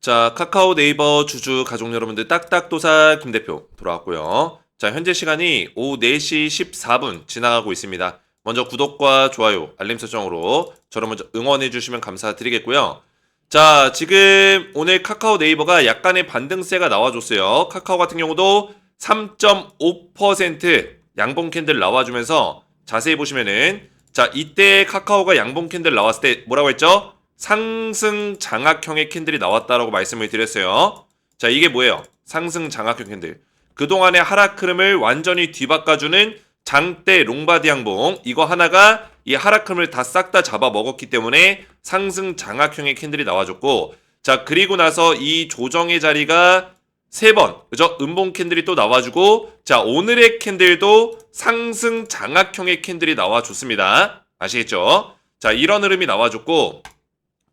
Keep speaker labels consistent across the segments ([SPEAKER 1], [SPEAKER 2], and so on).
[SPEAKER 1] 자, 카카오 네이버 주주 가족 여러분들 딱딱도사 김대표 돌아왔고요. 자, 현재 시간이 오후 4시 14분 지나가고 있습니다. 먼저 구독과 좋아요, 알림 설정으로 저를 먼저 응원해 주시면 감사드리겠고요. 자, 지금 오늘 카카오 네이버가 약간의 반등세가 나와줬어요. 카카오 같은 경우도 3.5% 양봉 캔들 나와주면서 자세히 보시면은 자, 이때 카카오가 양봉 캔들 나왔을 때 뭐라고 했죠? 상승 장악형의 캔들이 나왔다라고 말씀을 드렸어요. 자, 이게 뭐예요? 상승 장악형 캔들. 그동안의 하락 흐름을 완전히 뒤바꿔주는 장대 롱바디 양봉. 이거 하나가 이 하락 흐름을 다 싹 다 잡아 먹었기 때문에 상승 장악형의 캔들이 나와줬고, 자, 그리고 나서 이 조정의 자리가 세 번, 그죠? 음봉 캔들이 또 나와주고, 자, 오늘의 캔들도 상승 장악형의 캔들이 나와줬습니다. 아시겠죠? 자, 이런 흐름이 나와줬고,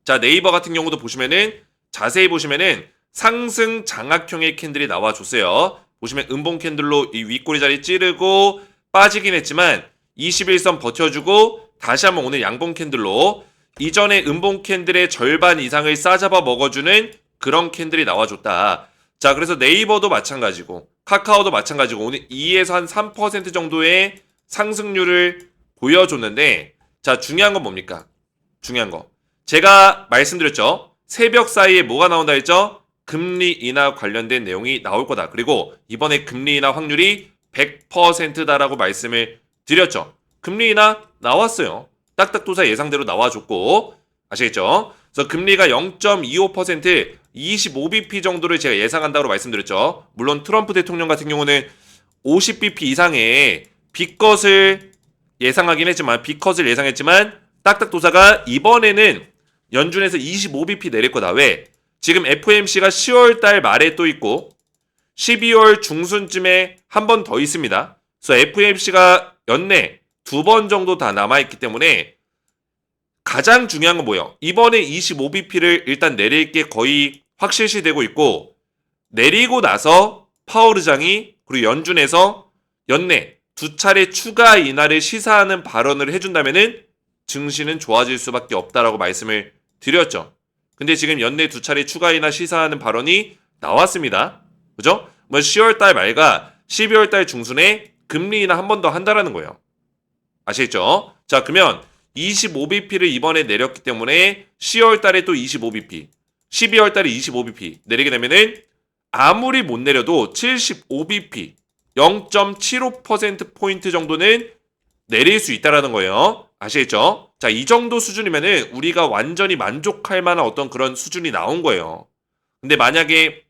[SPEAKER 1] 자, 네이버 같은 경우도 보시면은 자세히 보시면은 상승 장악형의 캔들이 나와줬어요. 보시면 음봉 캔들로 이 윗꼬리 자리 찌르고 빠지긴 했지만 21선 버텨주고 다시 한번 오늘 양봉 캔들로 이전에 음봉 캔들의 절반 이상을 싸잡아 먹어주는 그런 캔들이 나와줬다. 자, 그래서 네이버도 마찬가지고 카카오도 마찬가지고 오늘 2에서 한 3% 정도의 상승률을 보여줬는데, 자, 중요한 건 뭡니까? 중요한 거. 제가 말씀드렸죠. 새벽 사이에 뭐가 나온다 했죠? 금리 인하 관련된 내용이 나올 거다. 그리고 이번에 금리 인하 확률이 100%다라고 말씀을 드렸죠. 금리 인하 나왔어요. 딱딱도사 예상대로 나와줬고, 아시겠죠? 그래서 금리가 0.25%, 25bp 정도를 제가 예상한다고 말씀드렸죠. 물론 트럼프 대통령 같은 경우는 50bp 이상의 빅컷을 예상했지만 딱딱도사가 이번에는 연준에서 25bp 내릴 거다. 왜? 지금 FOMC가 10월 달 말에 또 있고 12월 중순쯤에 한 번 더 있습니다. 그래서 FOMC가 연내 2번 정도 다 남아있기 때문에 가장 중요한 건 뭐예요? 이번에 25bp를 일단 내릴 게 거의 확실시되고 있고, 내리고 나서 파월 의장이 그리고 연준에서 연내 2차례 추가 인하를 시사하는 발언을 해준다면은 증시는 좋아질 수밖에 없다라고 말씀을 드렸죠. 근데 지금 연내 2차례 추가 인하 시사하는 발언이 나왔습니다. 그죠? 뭐 10월 달 말과 12월 달 중순에 금리 인하 한 번 더 한다라는 거예요. 아시겠죠? 자, 그러면 25bp를 이번에 내렸기 때문에 10월 달에 또 25bp, 12월 달에 25bp 내리게 되면은 아무리 못 내려도 75bp, 0.75%포인트 정도는 내릴 수 있다라는 거예요. 아시겠죠? 자, 이 정도 수준이면은 우리가 완전히 만족할 만한 어떤 그런 수준이 나온 거예요. 근데 만약에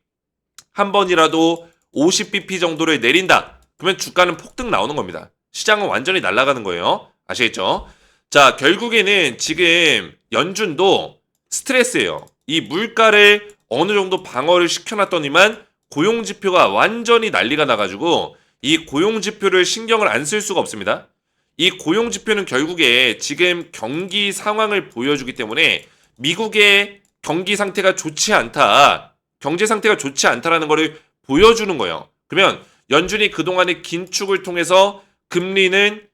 [SPEAKER 1] 한 번이라도 50bp 정도를 내린다. 그러면 주가는 폭등 나오는 겁니다. 시장은 완전히 날아가는 거예요. 아시겠죠? 자, 결국에는 지금 연준도 스트레스예요. 이 물가를 어느 정도 방어를 시켜놨더니만 고용지표가 완전히 난리가 나가지고 이 고용지표를 신경을 안 쓸 수가 없습니다. 이 고용지표는 결국에 지금 경기 상황을 보여주기 때문에 미국의 경기 상태가 좋지 않다, 경제 상태가 좋지 않다라는 것을 보여주는 거예요. 그러면 연준이 그동안의 긴축을 통해서 금리는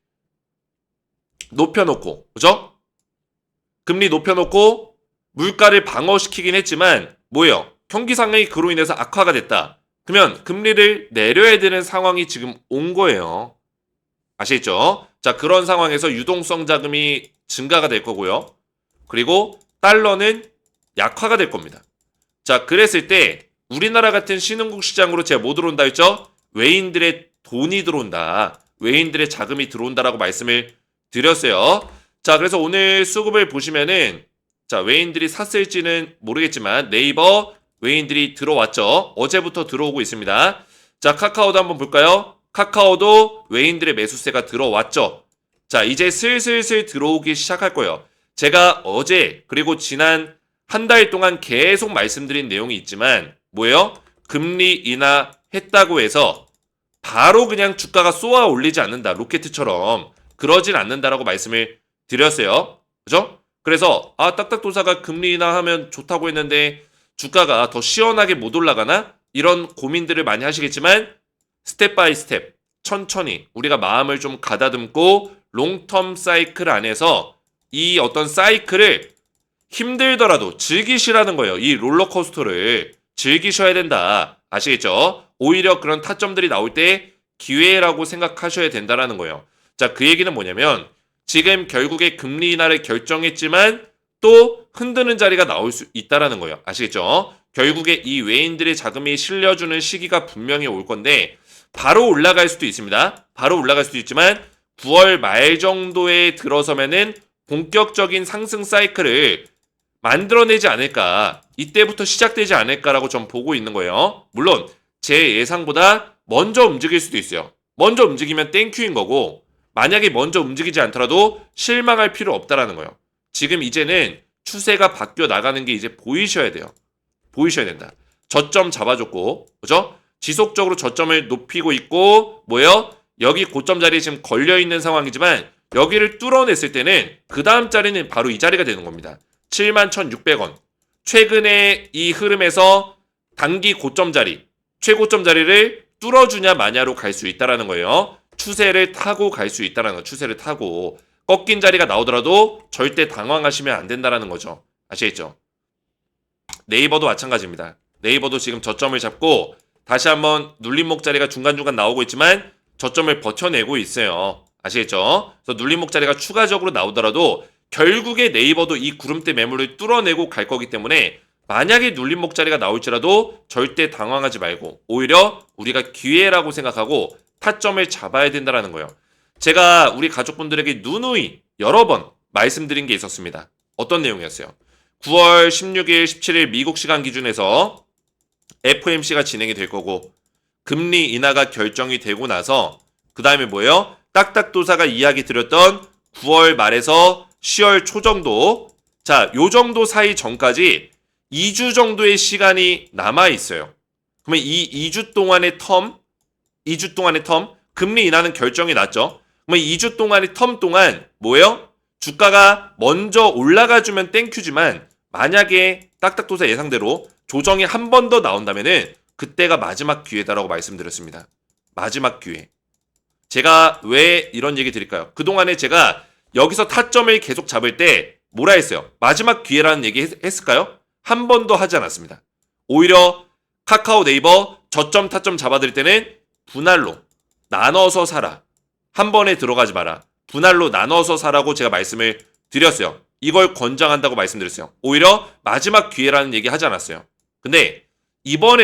[SPEAKER 1] 높여놓고, 그죠? 금리 높여놓고 물가를 방어시키긴 했지만 뭐예요? 경기 상황이 그로 인해서 악화가 됐다. 그러면 금리를 내려야 되는 상황이 지금 온 거예요. 아시겠죠? 자, 그런 상황에서 유동성 자금이 증가가 될 거고요. 그리고 달러는 약화가 될 겁니다. 자, 그랬을 때 우리나라 같은 신흥국 시장으로 제가 뭐 들어온다 했죠? 외인들의 돈이 들어온다. 외인들의 자금이 들어온다라고 말씀을 드렸어요. 자, 그래서 오늘 수급을 보시면은 자, 외인들이 샀을지는 모르겠지만 네이버 외인들이 들어왔죠. 어제부터 들어오고 있습니다. 자, 카카오도 한번 볼까요? 카카오도 외인들의 매수세가 들어왔죠. 자, 이제 슬슬 들어오기 시작할 거예요. 제가 어제 그리고 지난 한 달 동안 계속 말씀드린 내용이 있지만 뭐예요? 금리 인하했다고 해서 바로 그냥 주가가 쏘아 올리지 않는다. 로켓처럼 그러진 않는다라고 말씀을 드렸어요. 그죠? 그래서 딱딱도사가 금리 인하하면 좋다고 했는데 주가가 더 시원하게 못 올라가나? 이런 고민들을 많이 하시겠지만 스텝 바이 스텝 천천히 우리가 마음을 좀 가다듬고 롱텀 사이클 안에서 이 어떤 사이클을 힘들더라도 즐기시라는 거예요. 이 롤러코스터를 즐기셔야 된다. 아시겠죠? 오히려 그런 타점들이 나올 때 기회라고 생각하셔야 된다라는 거예요. 자, 그 얘기는 뭐냐면 지금 결국에 금리 인하를 결정했지만 또 흔드는 자리가 나올 수 있다라는 거예요. 아시겠죠? 결국에 이 외인들의 자금이 실려주는 시기가 분명히 올 건데 바로 올라갈 수도 있습니다. 바로 올라갈 수도 있지만 9월 말 정도에 들어서면은 본격적인 상승 사이클을 만들어내지 않을까, 이때부터 시작되지 않을까라고 좀 보고 있는 거예요. 물론 제 예상보다 먼저 움직일 수도 있어요. 먼저 움직이면 땡큐인 거고 만약에 먼저 움직이지 않더라도 실망할 필요 없다라는 거예요. 지금 이제는 추세가 바뀌어 나가는 게 이제 보이셔야 돼요. 보이셔야 된다. 저점 잡아줬고, 그죠? 지속적으로 저점을 높이고 있고, 뭐예요? 여기 고점 자리에 지금 걸려있는 상황이지만 여기를 뚫어냈을 때는 그 다음 자리는 바로 이 자리가 되는 겁니다. 71,600원. 최근에 이 흐름에서 단기 고점 자리, 최고점 자리를 뚫어주냐 마냐로 갈 수 있다라는 거예요. 추세를 타고 갈 수 있다라는 거. 추세를 타고 꺾인 자리가 나오더라도 절대 당황하시면 안 된다라는 거죠. 아시겠죠? 네이버도 마찬가지입니다. 네이버도 지금 저점을 잡고 다시 한번 눌림목 자리가 중간중간 나오고 있지만 저점을 버텨내고 있어요. 아시겠죠? 그래서 눌림목 자리가 추가적으로 나오더라도 결국에 네이버도 이 구름대 매물을 뚫어내고 갈 거기 때문에 만약에 눌림목 자리가 나올지라도 절대 당황하지 말고 오히려 우리가 기회라고 생각하고 타점을 잡아야 된다는 거예요. 제가 우리 가족분들에게 누누이 여러 번 말씀드린 게 있었습니다. 어떤 내용이었어요? 9월 16일, 17일 미국 시간 기준에서 FOMC가 진행이 될 거고 금리 인하가 결정이 되고 나서 그 다음에 뭐예요? 딱딱도사가 이야기 드렸던 9월 말에서 10월 초 정도, 자, 요 정도 사이 전까지 2주 정도의 시간이 남아 있어요. 그러면 이 2주 동안의 텀, 금리 인하는 결정이 났죠. 그러면 2주 동안의 텀 동안 뭐예요? 주가가 먼저 올라가주면 땡큐지만 만약에 딱딱도사 예상대로 조정이 한 번 더 나온다면은 그때가 마지막 기회다라고 말씀드렸습니다. 마지막 기회. 제가 왜 이런 얘기 드릴까요? 그동안에 제가 여기서 타점을 계속 잡을 때 뭐라 했어요? 마지막 기회라는 얘기 했을까요? 한 번도 하지 않았습니다. 오히려 카카오 네이버 저점 타점 잡아드릴 때는 분할로 나눠서 사라. 한 번에 들어가지 마라. 분할로 나눠서 사라고 제가 말씀을 드렸어요. 이걸 권장한다고 말씀드렸어요. 오히려 마지막 기회라는 얘기 하지 않았어요. 근데 이번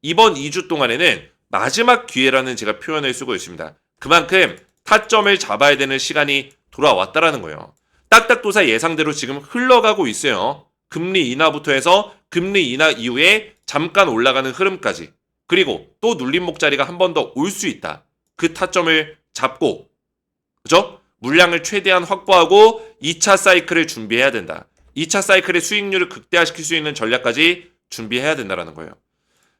[SPEAKER 1] 2주 동안에는 마지막 기회라는 제가 표현을 쓰고 있습니다. 그만큼 타점을 잡아야 되는 시간이 돌아왔다라는 거예요. 딱딱도사 예상대로 지금 흘러가고 있어요. 금리 인하부터 해서 금리 인하 이후에 잠깐 올라가는 흐름까지. 그리고 또 눌림목 자리가 한 번 더 올 수 있다. 그 타점을 잡고, 그죠? 물량을 최대한 확보하고 2차 사이클을 준비해야 된다. 2차 사이클의 수익률을 극대화시킬 수 있는 전략까지 준비해야 된다는 거예요.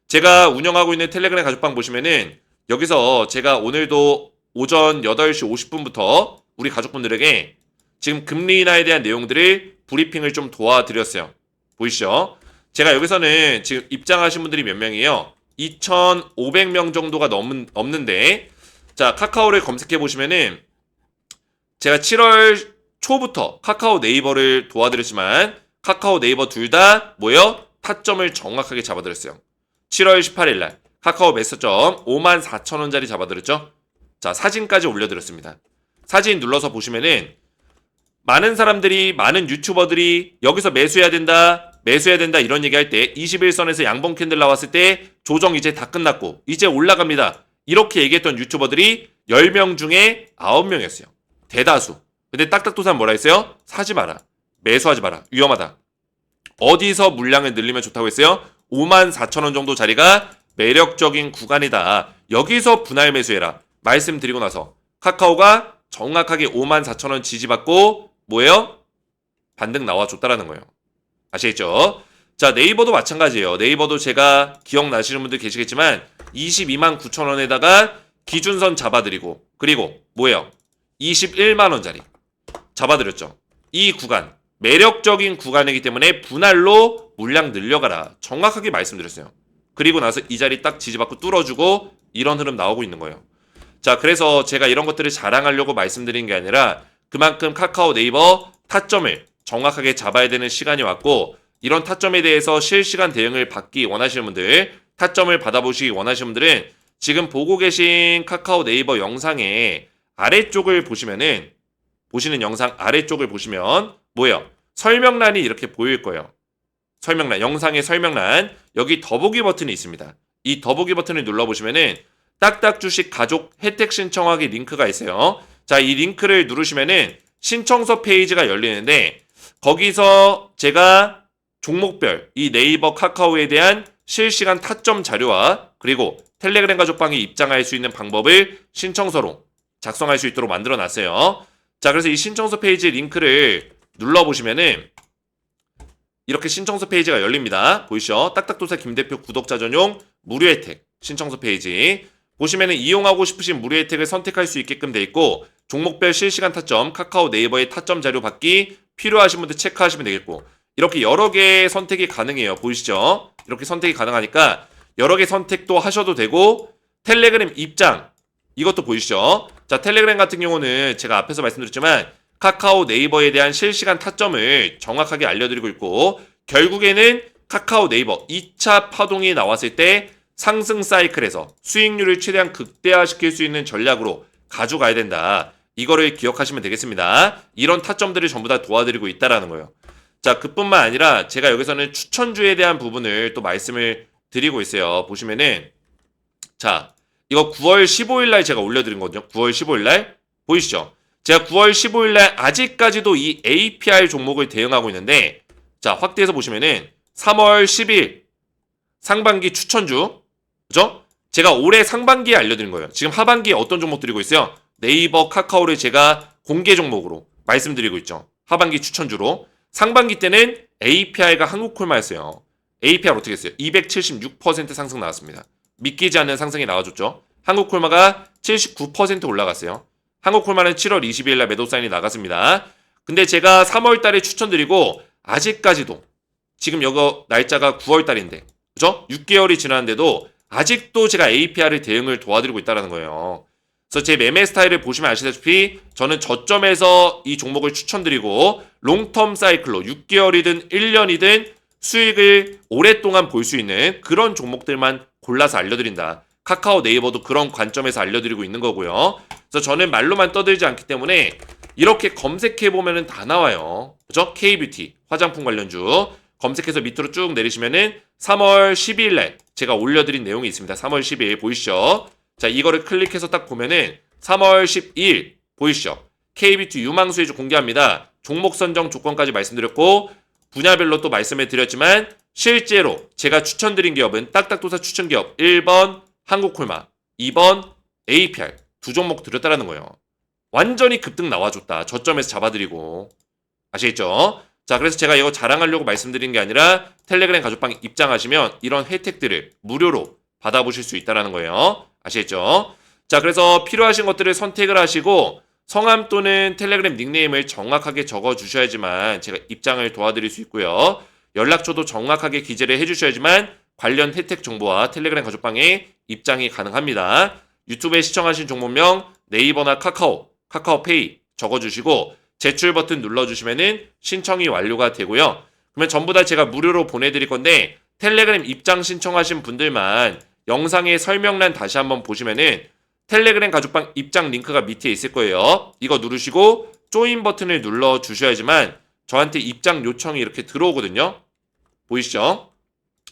[SPEAKER 1] 제가 운영하고 있는 텔레그램 가족방 보시면은 여기서 제가 오늘도 오전 8시 50분부터 우리 가족분들에게 지금 금리 인하에 대한 내용들을 브리핑을 좀 도와드렸어요. 보이시죠? 제가 여기서는 지금 입장하신 분들이 몇 명이에요? 2,500명 정도가 넘는데, 자, 카카오를 검색해 보시면은 제가 7월 초부터 카카오 네이버를 도와드렸지만 카카오 네이버 둘 다 뭐예요? 타점을 정확하게 잡아드렸어요. 7월 18일 날 카카오 매수점 54,000원짜리 잡아드렸죠? 자, 사진까지 올려드렸습니다. 사진 눌러서 보시면은 많은 사람들이, 많은 유튜버들이 여기서 매수해야 된다 이런 얘기할 때 21선에서 양봉 캔들 나왔을 때 조정 이제 다 끝났고 이제 올라갑니다. 이렇게 얘기했던 유튜버들이 10명 중에 9명이었어요. 대다수. 근데 딱딱도사는 뭐라 했어요? 사지 마라. 매수하지 마라. 위험하다. 어디서 물량을 늘리면 좋다고 했어요? 54,000원 정도 자리가 매력적인 구간이다. 여기서 분할 매수해라. 말씀드리고 나서 카카오가 정확하게 54,000원 지지받고 뭐예요? 반등 나와줬다라는 거예요. 아시겠죠? 자, 네이버도 마찬가지예요. 네이버도 제가 기억나시는 분들 계시겠지만 22만 9천원에다가 기준선 잡아드리고 그리고 뭐예요? 21만원짜리 잡아드렸죠. 이 구간 매력적인 구간이기 때문에 분할로 물량 늘려가라. 정확하게 말씀드렸어요. 그리고 나서 이 자리 딱 지지받고 뚫어주고 이런 흐름 나오고 있는 거예요. 자, 그래서 제가 이런 것들을 자랑하려고 말씀드린 게 아니라 그만큼 카카오 네이버 타점을 정확하게 잡아야 되는 시간이 왔고 이런 타점에 대해서 실시간 대응을 받기 원하시는 분들, 타점을 받아보시기 원하시는 분들은 지금 보고 계신 카카오 네이버 영상의 아래쪽을 보시면은 보시는 영상 아래쪽을 보시면 뭐예요? 설명란이 이렇게 보일 거예요. 설명란, 영상의 설명란 여기 더보기 버튼이 있습니다. 이 더보기 버튼을 눌러보시면은 딱딱 주식 가족 혜택 신청하기 링크가 있어요. 자, 이 링크를 누르시면은 신청서 페이지가 열리는데 거기서 제가 종목별 이 네이버 카카오에 대한 실시간 타점 자료와 그리고 텔레그램 가족방에 입장할 수 있는 방법을 신청서로 작성할 수 있도록 만들어 놨어요. 자, 그래서 이 신청서 페이지 링크를 눌러보시면은 이렇게 신청서 페이지가 열립니다. 보이시죠? 딱딱도사 김대표 구독자 전용 무료 혜택 신청서 페이지 보시면은 이용하고 싶으신 무료 혜택을 선택할 수 있게끔 돼 있고 종목별 실시간 타점 카카오 네이버의 타점 자료 받기 필요하신 분들 체크하시면 되겠고 이렇게 여러 개의 선택이 가능해요. 보이시죠? 이렇게 선택이 가능하니까 여러 개 선택도 하셔도 되고 텔레그램 입장 이것도 보이시죠? 자, 텔레그램 같은 경우는 제가 앞에서 말씀드렸지만 카카오 네이버에 대한 실시간 타점을 정확하게 알려드리고 있고 결국에는 카카오 네이버 2차 파동이 나왔을 때 상승 사이클에서 수익률을 최대한 극대화시킬 수 있는 전략으로 가져가야 된다. 이거를 기억하시면 되겠습니다. 이런 타점들을 전부 다 도와드리고 있다라는 거예요. 자, 그뿐만 아니라 제가 여기서는 추천주에 대한 부분을 또 말씀을 드리고 있어요. 보시면은 자, 이거 9월 15일 날 제가 올려드린 거거든요. 9월 15일 날 보이시죠? 제가 9월 15일 날 아직까지도 이 APR 종목을 대응하고 있는데 자, 확대해서 보시면은 3월 10일 상반기 추천주 그죠? 제가 올해 상반기에 알려드린 거예요. 지금 하반기에 어떤 종목 드리고 있어요? 네이버, 카카오를 제가 공개 종목으로 말씀드리고 있죠. 하반기 추천주로. 상반기 때는 APR가 한국콜마였어요. APR 어떻게 했어요? 276% 상승 나왔습니다. 믿기지 않는 상승이 나와줬죠. 한국콜마가 79% 올라갔어요. 한국콜마는 7월 22일 날 매도 사인이 나갔습니다. 근데 제가 3월 달에 추천드리고 아직까지도 지금 여기 날짜가 9월 달인데 그죠? 6개월이 지났는데도 아직도 제가 APR을 대응을 도와드리고 있다는 거예요. 그래서 제 매매 스타일을 보시면 아시다시피 저는 저점에서 이 종목을 추천드리고 롱텀 사이클로 6개월이든 1년이든 수익을 오랫동안 볼 수 있는 그런 종목들만 골라서 알려드린다. 카카오 네이버도 그런 관점에서 알려드리고 있는 거고요. 그래서 저는 말로만 떠들지 않기 때문에 이렇게 검색해보면 다 나와요. 그죠? K뷰티, 화장품 관련주. 검색해서 밑으로 쭉 내리시면은 3월 12일 날 제가 올려드린 내용이 있습니다. 3월 12일 보이시죠? 자, 이거를 클릭해서 딱 보면은 3월 12일 보이시죠? K뷰티 유망수의주 공개합니다. 종목 선정 조건까지 말씀드렸고 분야별로 또 말씀을 드렸지만 실제로 제가 추천드린 기업은 딱딱도사 추천 기업 1번 한국콜마, 2번 APR 두 종목 드렸다라는 거예요. 완전히 급등 나와줬다. 저점에서 잡아드리고 아시겠죠? 자, 그래서 제가 이거 자랑하려고 말씀드린 게 아니라 텔레그램 가족방 입장하시면 이런 혜택들을 무료로 받아보실 수 있다는 거예요. 아시겠죠? 자, 그래서 필요하신 것들을 선택을 하시고 성함 또는 텔레그램 닉네임을 정확하게 적어주셔야지만 제가 입장을 도와드릴 수 있고요. 연락처도 정확하게 기재를 해주셔야지만 관련 혜택 정보와 텔레그램 가족방에 입장이 가능합니다. 유튜브에 시청하신 종목명 네이버나 카카오, 카카오페이 적어주시고 제출 버튼 눌러주시면은 신청이 완료가 되고요. 그러면 전부 다 제가 무료로 보내드릴 건데 텔레그램 입장 신청하신 분들만 영상의 설명란 다시 한번 보시면은 텔레그램 가족방 입장 링크가 밑에 있을 거예요. 이거 누르시고 조인 버튼을 눌러주셔야지만 저한테 입장 요청이 이렇게 들어오거든요. 보이시죠?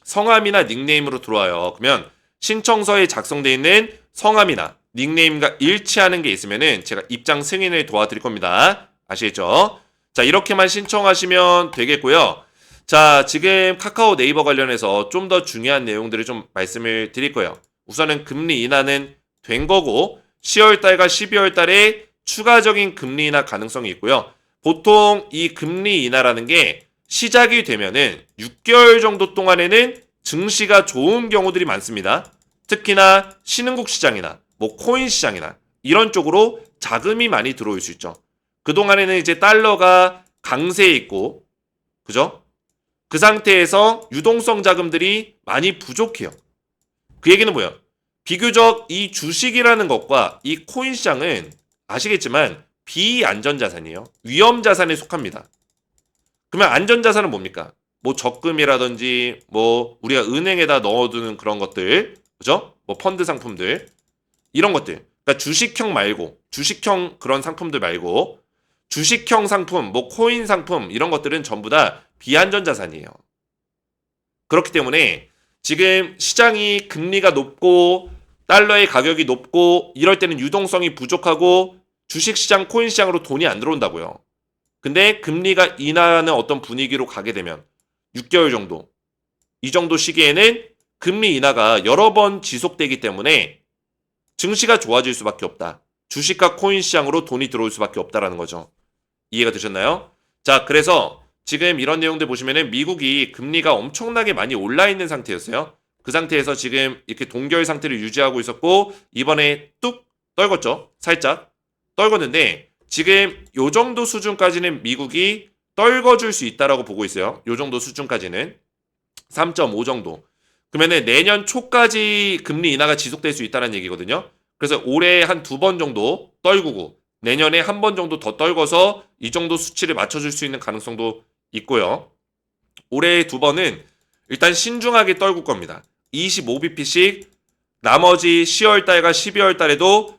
[SPEAKER 1] 성함이나 닉네임으로 들어와요. 그러면 신청서에 작성되어 있는 성함이나 닉네임과 일치하는 게 있으면은 제가 입장 승인을 도와드릴 겁니다. 아시겠죠? 자, 이렇게만 신청하시면 되겠고요. 자, 지금 카카오 네이버 관련해서 좀 더 중요한 내용들을 좀 말씀을 드릴 거예요. 우선은 금리 인하는 된 거고 10월달과 12월달에 추가적인 금리 인하 가능성이 있고요. 보통 이 금리 인하라는 게 시작이 되면은 6개월 정도 동안에는 증시가 좋은 경우들이 많습니다. 특히나 신흥국 시장이나 뭐 코인 시장이나 이런 쪽으로 자금이 많이 들어올 수 있죠. 그동안에는 이제 달러가 강세에 있고 그죠? 그 상태에서 유동성 자금들이 많이 부족해요. 그 얘기는 뭐예요? 비교적 이 주식이라는 것과 이 코인 시장은 아시겠지만 비안전자산이에요. 위험자산에 속합니다. 그러면 안전자산은 뭡니까? 뭐 적금이라든지 뭐 우리가 은행에다 넣어두는 그런 것들, 그죠? 뭐 펀드 상품들 이런 것들. 그러니까 주식형 말고 주식형 그런 상품들 말고 주식형 상품, 뭐 코인 상품 이런 것들은 전부 다 비안전자산이에요. 그렇기 때문에 지금 시장이 금리가 높고 달러의 가격이 높고 이럴 때는 유동성이 부족하고 주식시장, 코인시장으로 돈이 안 들어온다고요. 근데 금리가 인하하는 어떤 분위기로 가게 되면 6개월 정도, 이 정도 시기에는 금리 인하가 여러 번 지속되기 때문에 증시가 좋아질 수밖에 없다. 주식과 코인 시장으로 돈이 들어올 수밖에 없다라는 거죠. 이해가 되셨나요? 자, 그래서 지금 이런 내용들 보시면은 미국이 금리가 엄청나게 많이 올라 있는 상태였어요. 그 상태에서 지금 이렇게 동결 상태를 유지하고 있었고 이번에 뚝 떨궜죠. 살짝 떨궜는데 지금 요 정도 수준까지는 미국이 떨궈줄 수 있다라고 보고 있어요. 요 정도 수준까지는 3.5 정도. 그러면은 내년 초까지 금리 인하가 지속될 수 있다는 얘기거든요. 그래서 올해 한 2번 정도 떨구고 내년에 한 번 정도 더 떨궈서 이 정도 수치를 맞춰줄 수 있는 가능성도 있고요. 올해 2번은 일단 신중하게 떨굴 겁니다. 25bp씩 나머지 10월 달과 12월 달에도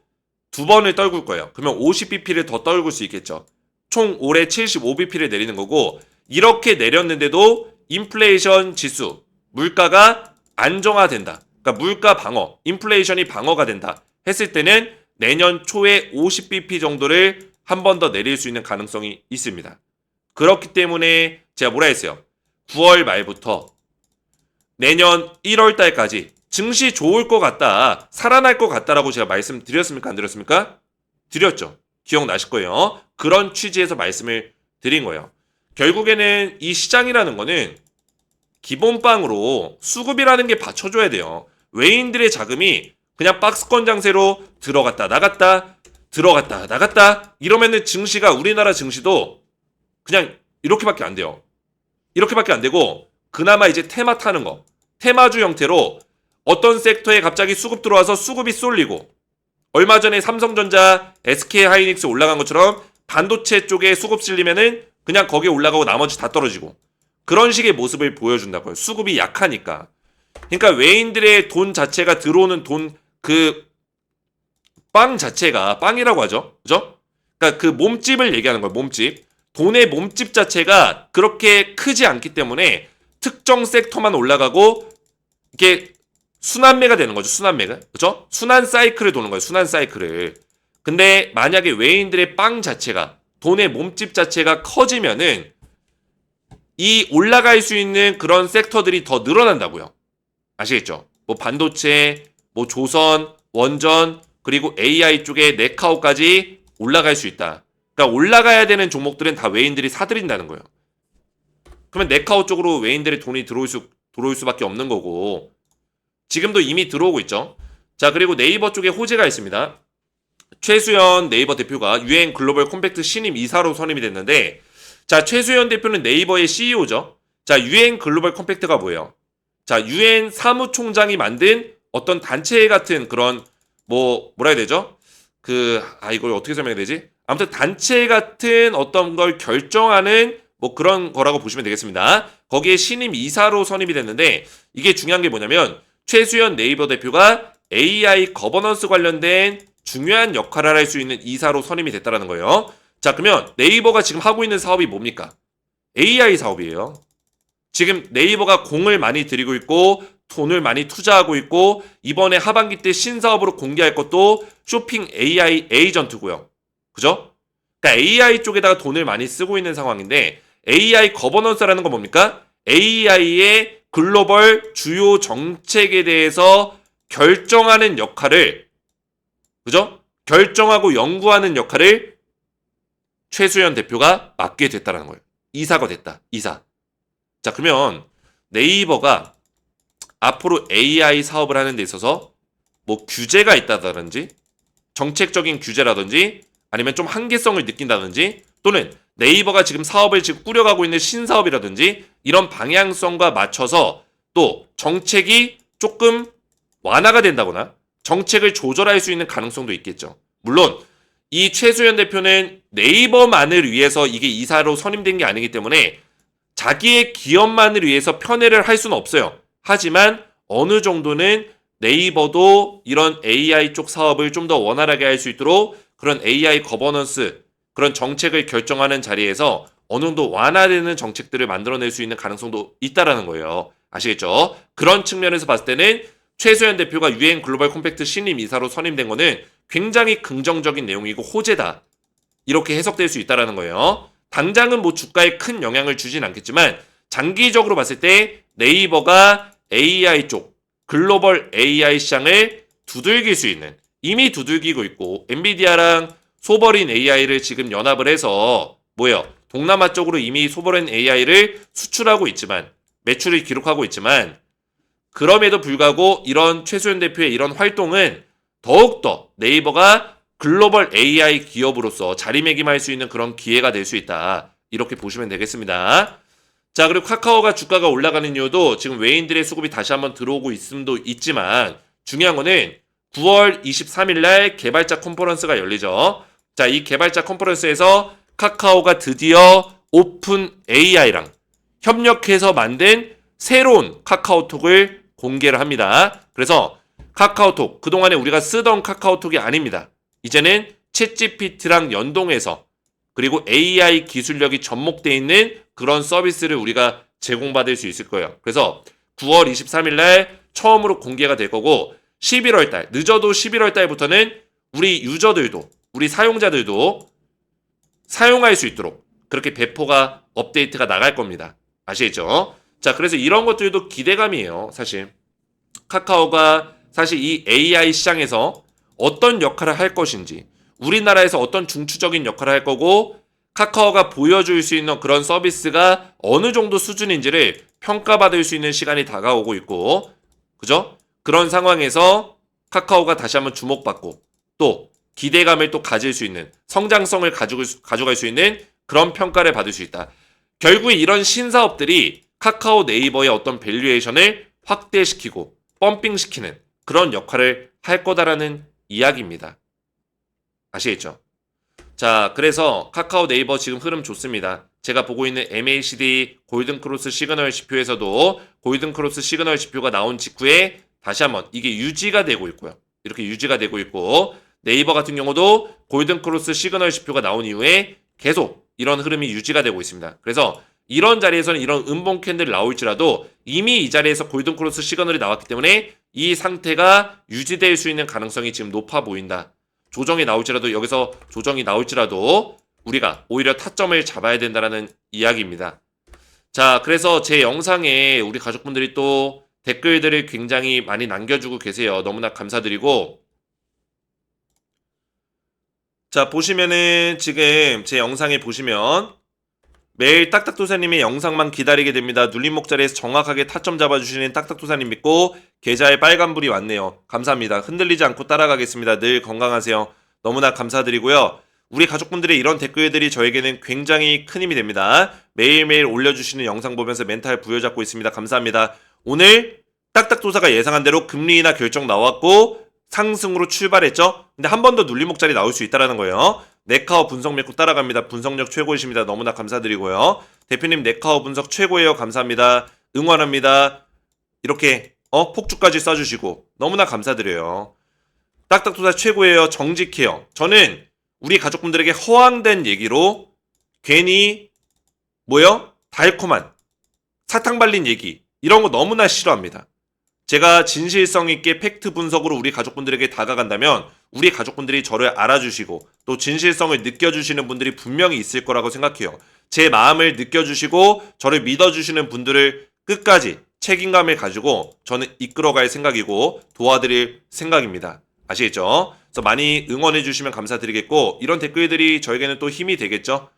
[SPEAKER 1] 2번을 떨굴 거예요. 그러면 50bp를 더 떨굴 수 있겠죠. 총 올해 75bp를 내리는 거고 이렇게 내렸는데도 인플레이션 지수, 물가가 안정화된다. 그러니까 물가 방어, 인플레이션이 방어가 된다 했을 때는 내년 초에 50bp 정도를 한 번 더 내릴 수 있는 가능성이 있습니다. 그렇기 때문에 제가 뭐라 했어요? 9월 말부터 내년 1월 달까지 증시 좋을 것 같다, 살아날 것 같다라고 제가 말씀드렸습니까? 안 드렸습니까? 드렸죠. 기억나실 거예요. 그런 취지에서 말씀을 드린 거예요. 결국에는 이 시장이라는 거는 기본빵으로 수급이라는 게 받쳐줘야 돼요. 외인들의 자금이 그냥 박스권 장세로 들어갔다 나갔다 들어갔다 나갔다 이러면은 증시가 우리나라 증시도 그냥 이렇게밖에 안 돼요. 이렇게밖에 안 되고 그나마 이제 테마 타는 거, 테마주 형태로 어떤 섹터에 갑자기 수급 들어와서 수급이 쏠리고 얼마 전에 삼성전자, SK하이닉스 올라간 것처럼 반도체 쪽에 수급 실리면은 그냥 거기에 올라가고 나머지 다 떨어지고 그런 식의 모습을 보여준다고요. 수급이 약하니까. 그러니까 외인들의 돈 자체가 들어오는 돈 그 빵 자체가 빵이라고 하죠. 그죠? 그러니까 그 몸집을 얘기하는 거예요. 몸집. 돈의 몸집 자체가 그렇게 크지 않기 때문에 특정 섹터만 올라가고 이게 순환매가 되는 거죠. 순환매가. 그죠? 순환 사이클을 도는 거예요. 순환 사이클을. 근데 만약에 외인들의 빵 자체가 돈의 몸집 자체가 커지면은 이 올라갈 수 있는 그런 섹터들이 더 늘어난다고요. 아시겠죠? 뭐 반도체, 뭐 조선, 원전, 그리고 AI 쪽에 네카오까지 올라갈 수 있다. 그러니까 올라가야 되는 종목들은 다 외인들이 사들인다는 거예요. 그러면 네카오 쪽으로 외인들의 돈이 들어올 수밖에 없는 거고 지금도 이미 들어오고 있죠. 자, 그리고 네이버 쪽에 호재가 있습니다. 최수연 네이버 대표가 유엔 글로벌 콤팩트 신임 이사로 선임이 됐는데 자, 최수연 대표는 네이버의 CEO죠. 자, 유엔 글로벌 컴팩트가 뭐예요? 자, 유엔 사무총장이 만든 어떤 단체 같은 그런 뭐라 해야 되죠? 이걸 어떻게 설명해야 되지? 아무튼 단체 같은 어떤 걸 결정하는 뭐 그런 거라고 보시면 되겠습니다. 거기에 신임 이사로 선임이 됐는데 이게 중요한 게 뭐냐면 최수연 네이버 대표가 AI 거버넌스 관련된 중요한 역할을 할 수 있는 이사로 선임이 됐다라는 거예요. 자, 그러면 네이버가 지금 하고 있는 사업이 뭡니까? AI 사업이에요. 지금 네이버가 공을 많이 들이고 있고 돈을 많이 투자하고 있고 이번에 하반기 때 신사업으로 공개할 것도 쇼핑 AI 에이전트고요. 그죠? 그러니까 AI 쪽에다가 돈을 많이 쓰고 있는 상황인데 AI 거버넌스라는 건 뭡니까? AI의 글로벌 주요 정책에 대해서 결정하는 역할을, 그죠? 결정하고 연구하는 역할을 최수연 대표가 맡게 됐다는 거예요. 이사가 됐다. 이사. 자, 그러면 네이버가 앞으로 AI 사업을 하는 데 있어서 뭐 규제가 있다든지 정책적인 규제라든지 아니면 좀 한계성을 느낀다든지 또는 네이버가 지금 사업을 지금 꾸려가고 있는 신사업이라든지 이런 방향성과 맞춰서 또 정책이 조금 완화가 된다거나 정책을 조절할 수 있는 가능성도 있겠죠. 물론 이 최수연 대표는 네이버만을 위해서 이게 이사로 선임된 게 아니기 때문에 자기의 기업만을 위해서 편애를 할 수는 없어요. 하지만 어느 정도는 네이버도 이런 AI 쪽 사업을 좀 더 원활하게 할 수 있도록 그런 AI 거버넌스, 그런 정책을 결정하는 자리에서 어느 정도 완화되는 정책들을 만들어낼 수 있는 가능성도 있다라는 거예요. 아시겠죠? 그런 측면에서 봤을 때는 최소연 대표가 UN 글로벌 콤팩트 신임 이사로 선임된 거는 굉장히 긍정적인 내용이고 호재다. 이렇게 해석될 수 있다라는 거예요. 당장은 뭐 주가에 큰 영향을 주진 않겠지만 장기적으로 봤을 때 네이버가 AI 쪽 글로벌 AI 시장을 두들길 수 있는, 이미 두들기고 있고 엔비디아랑 소버린 AI를 지금 연합을 해서 뭐예요? 동남아 쪽으로 이미 소버린 AI를 수출하고 있지만 매출을 기록하고 있지만 그럼에도 불구하고 이런 최소연 대표의 이런 활동은 더욱더 네이버가 글로벌 AI 기업으로서 자리매김할 수 있는 그런 기회가 될 수 있다. 이렇게 보시면 되겠습니다. 자, 그리고 카카오가 주가가 올라가는 이유도 지금 외인들의 수급이 다시 한번 들어오고 있음도 있지만 중요한 거는 9월 23일 날 개발자 컨퍼런스가 열리죠. 자, 이 개발자 컨퍼런스에서 카카오가 드디어 오픈 AI랑 협력해서 만든 새로운 카카오톡을 공개를 합니다. 그래서 카카오톡, 그동안에 우리가 쓰던 카카오톡이 아닙니다. 이제는 챗GPT랑 연동해서 그리고 AI 기술력이 접목되어 있는 그런 서비스를 우리가 제공받을 수 있을 거예요. 그래서 9월 23일 날 처음으로 공개가 될 거고 11월 달, 늦어도 11월 달부터는 우리 유저들도, 우리 사용자들도 사용할 수 있도록 그렇게 배포가 업데이트가 나갈 겁니다. 아시겠죠? 자, 그래서 이런 것들도 기대감이에요. 사실 카카오가 사실 이 AI 시장에서 어떤 역할을 할 것인지, 우리나라에서 어떤 중추적인 역할을 할 거고 카카오가 보여줄 수 있는 그런 서비스가 어느 정도 수준인지를 평가받을 수 있는 시간이 다가오고 있고, 그죠? 그런 상황에서 카카오가 다시 한번 주목받고 또 기대감을 또 가질 수 있는, 성장성을 가져갈 수 있는 그런 평가를 받을 수 있다. 결국에 이런 신사업들이 카카오 네이버의 어떤 밸류에이션을 확대시키고 펌핑시키는 그런 역할을 할 거다라는 이야기입니다. 아시겠죠? 자, 그래서 카카오 네이버 지금 흐름 좋습니다. 제가 보고 있는 MACD 골든크로스 시그널 지표에서도 골든크로스 시그널 지표가 나온 직후에 다시 한번 이게 유지가 되고 있고요. 이렇게 유지가 되고 있고 네이버 같은 경우도 골든크로스 시그널 지표가 나온 이후에 계속 이런 흐름이 유지가 되고 있습니다. 그래서 이런 자리에서는 이런 음봉 캔들이 나올지라도 이미 이 자리에서 골든크로스 시그널이 나왔기 때문에 이 상태가 유지될 수 있는 가능성이 지금 높아 보인다. 조정이 나올지라도, 여기서 조정이 나올지라도 우리가 오히려 타점을 잡아야 된다는 이야기입니다. 자, 그래서 제 영상에 우리 가족분들이 또 댓글들을 굉장히 많이 남겨주고 계세요. 너무나 감사드리고, 자, 보시면은 지금 제 영상에 보시면 매일 딱딱도사님의 영상만 기다리게 됩니다. 눌린 목자리에서 정확하게 타점 잡아주시는 딱딱도사님 믿고 계좌에 빨간불이 왔네요. 감사합니다. 흔들리지 않고 따라가겠습니다. 늘 건강하세요. 너무나 감사드리고요. 우리 가족분들의 이런 댓글들이 저에게는 굉장히 큰 힘이 됩니다. 매일매일 올려주시는 영상 보면서 멘탈 부여잡고 있습니다. 감사합니다. 오늘 딱딱도사가 예상한 대로 금리 인하 결정 나왔고 상승으로 출발했죠. 근데 한 번 더 눌린 목자리 나올 수 있다는 거예요. 네카오 분석 믿고 따라갑니다. 분석력 최고이십니다. 너무나 감사드리고요. 대표님 네카오 분석 최고예요. 감사합니다. 응원합니다. 이렇게 폭주까지 써주시고 너무나 감사드려요. 딱딱도사 최고예요. 정직해요. 저는 우리 가족분들에게 허황된 얘기로 괜히 뭐요? 달콤한 사탕 발린 얘기 이런 거 너무나 싫어합니다. 제가 진실성 있게 팩트 분석으로 우리 가족분들에게 다가간다면 우리 가족분들이 저를 알아주시고 또 진실성을 느껴주시는 분들이 분명히 있을 거라고 생각해요. 제 마음을 느껴주시고 저를 믿어주시는 분들을 끝까지 책임감을 가지고 저는 이끌어갈 생각이고 도와드릴 생각입니다. 아시겠죠? 그래서 많이 응원해 주시면 감사드리겠고 이런 댓글들이 저에게는 또 힘이 되겠죠?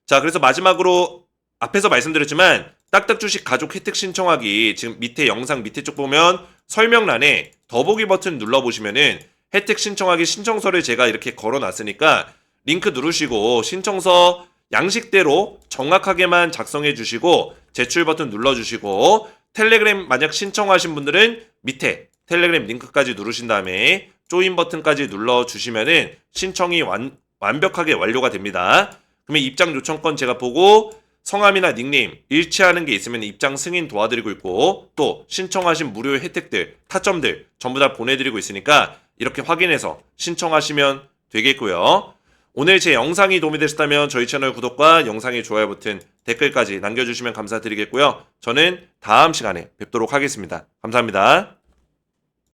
[SPEAKER 1] 자, 그래서 마지막으로 앞에서 말씀드렸지만 딱딱 주식 가족 혜택 신청하기 지금 밑에 영상 밑에 쪽 보면 설명란에 더보기 버튼 눌러보시면은 혜택 신청하기 신청서를 제가 이렇게 걸어놨으니까 링크 누르시고 신청서 양식대로 정확하게만 작성해 주시고 제출 버튼 눌러주시고 텔레그램 만약 신청하신 분들은 밑에 텔레그램 링크까지 누르신 다음에 조인 버튼까지 눌러주시면은 신청이 완벽하게 완료가 됩니다. 그러면 입장 요청권 제가 보고 성함이나 닉네임 일치하는 게 있으면 입장 승인 도와드리고 있고 또 신청하신 무료 혜택들, 타점들 전부 다 보내드리고 있으니까 이렇게 확인해서 신청하시면 되겠고요. 오늘 제 영상이 도움이 되셨다면 저희 채널 구독과 영상의 좋아요 버튼, 댓글까지 남겨주시면 감사드리겠고요. 저는 다음 시간에 뵙도록 하겠습니다. 감사합니다.